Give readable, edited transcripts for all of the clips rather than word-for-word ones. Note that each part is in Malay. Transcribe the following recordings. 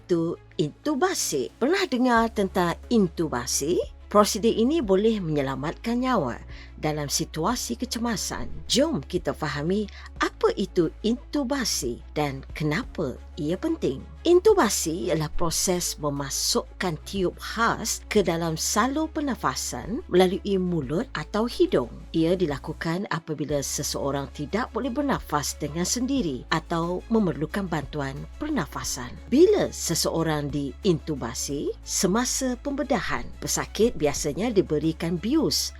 itu intubasi. Pernah dengar tentang intubasi? Prosedur ini boleh menyelamatkan nyawa dalam situasi kecemasan. Jom kita fahami apa itu intubasi dan kenapa ia penting. Intubasi ialah proses memasukkan tiub khas ke dalam salur pernafasan melalui mulut atau hidung. Ia dilakukan apabila seseorang tidak boleh bernafas dengan sendiri atau memerlukan bantuan pernafasan. Bila seseorang diintubasi, semasa pembedahan, pesakit biasanya diberikan bius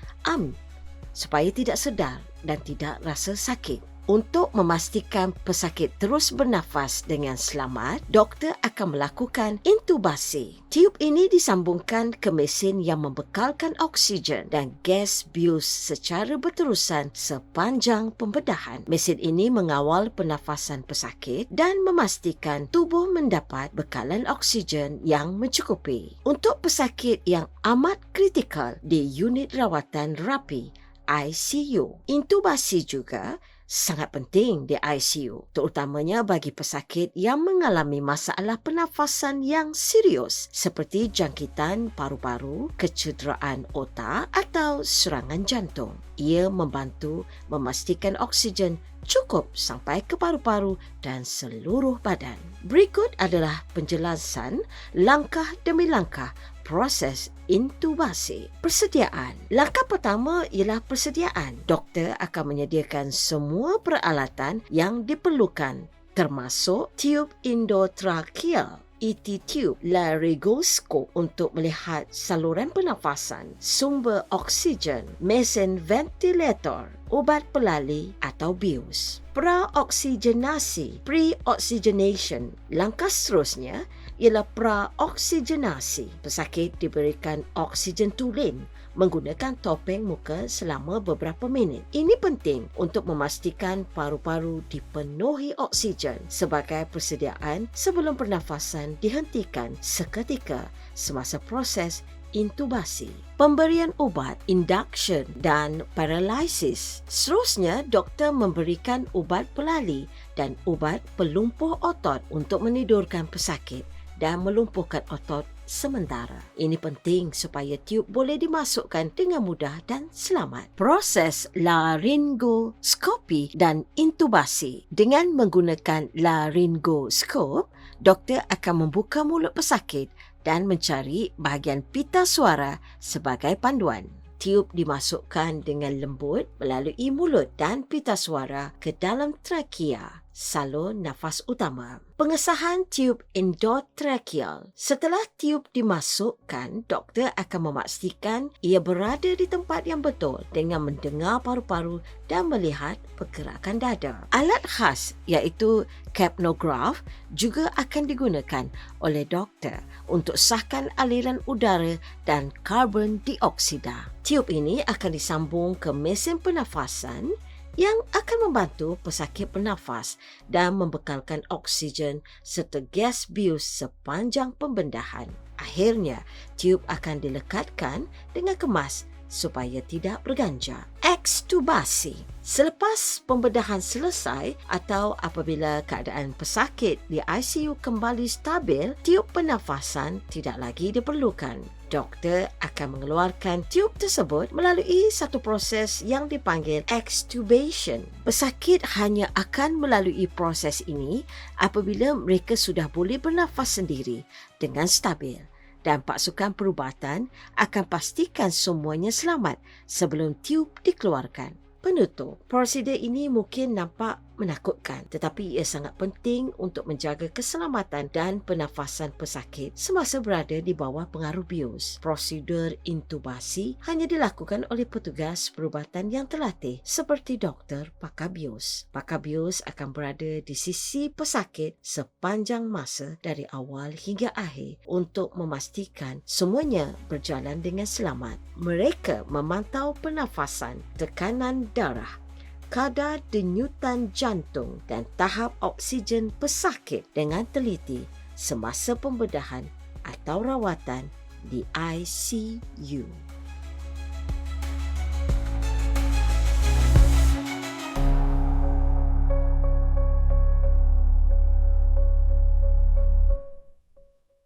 supaya tidak sedar dan tidak rasa sakit. Untuk memastikan pesakit terus bernafas dengan selamat, doktor akan melakukan intubasi. Tiub ini disambungkan ke mesin yang membekalkan oksigen dan gas bius secara berterusan sepanjang pembedahan. Mesin ini mengawal pernafasan pesakit dan memastikan tubuh mendapat bekalan oksigen yang mencukupi. Untuk pesakit yang amat kritikal di unit rawatan rapi ICU, intubasi juga sangat penting di ICU, terutamanya bagi pesakit yang mengalami masalah pernafasan yang serius seperti jangkitan paru-paru, kecederaan otak atau serangan jantung. Ia membantu memastikan oksigen cukup sampai ke paru-paru dan seluruh badan. Berikut adalah penjelasan langkah demi langkah proses intubasi. Persediaan. Langkah pertama ialah persediaan. Doktor akan menyediakan semua peralatan yang diperlukan, termasuk tiub endotracheal, ET tube, laryngoskop untuk melihat saluran pernafasan, sumber oksigen, mesin ventilator, ubat pelali atau bius. Praoksigenasi, pre-oxygenation. Langkah seterusnya ialah praoksigenasi. Pesakit diberikan oksigen tulen menggunakan topeng muka selama beberapa minit. Ini penting untuk memastikan paru-paru dipenuhi oksigen sebagai persediaan sebelum pernafasan dihentikan seketika semasa proses intubasi. Pemberian ubat, induction dan paralysis. Seterusnya, doktor memberikan ubat pelali dan ubat pelumpuh otot untuk menidurkan pesakit dan melumpuhkan otot sementara. Ini penting supaya tiub boleh dimasukkan dengan mudah dan selamat. Proses laryngoskopi dan intubasi. Dengan menggunakan laryngoskop, doktor akan membuka mulut pesakit dan mencari bahagian pita suara sebagai panduan. Tiub dimasukkan dengan lembut melalui mulut dan pita suara ke dalam trakea, salur nafas utama. Pengesahan tiub endotracheal. Setelah tiub dimasukkan, doktor akan memastikan ia berada di tempat yang betul dengan mendengar paru-paru dan melihat pergerakan dada. Alat khas iaitu capnograph juga akan digunakan oleh doktor untuk sahkan aliran udara dan karbon dioksida. Tiub ini akan disambung ke mesin pernafasan yang akan membantu pesakit bernafas dan membekalkan oksigen serta gas bius sepanjang pembedahan. Akhirnya, tiub akan dilekatkan dengan kemas supaya tidak berganja. Ekstubasi. Selepas pembedahan selesai atau apabila keadaan pesakit di ICU kembali stabil, tiub pernafasan tidak lagi diperlukan. Doktor akan mengeluarkan tiub tersebut melalui satu proses yang dipanggil extubation. Pesakit hanya akan melalui proses ini apabila mereka sudah boleh bernafas sendiri dengan stabil, dan pasukan perubatan akan pastikan semuanya selamat sebelum tiub dikeluarkan. Penutup, prosedur ini mungkin nampak menakutkan, tetapi ia sangat penting untuk menjaga keselamatan dan pernafasan pesakit semasa berada di bawah pengaruh bius. Prosedur intubasi hanya dilakukan oleh petugas perubatan yang terlatih seperti doktor pakar bius. Pakar bius akan berada di sisi pesakit sepanjang masa dari awal hingga akhir untuk memastikan semuanya berjalan dengan selamat. Mereka memantau pernafasan, tekanan darah, kadar denyutan jantung dan tahap oksigen pesakit dengan teliti semasa pembedahan atau rawatan di ICU.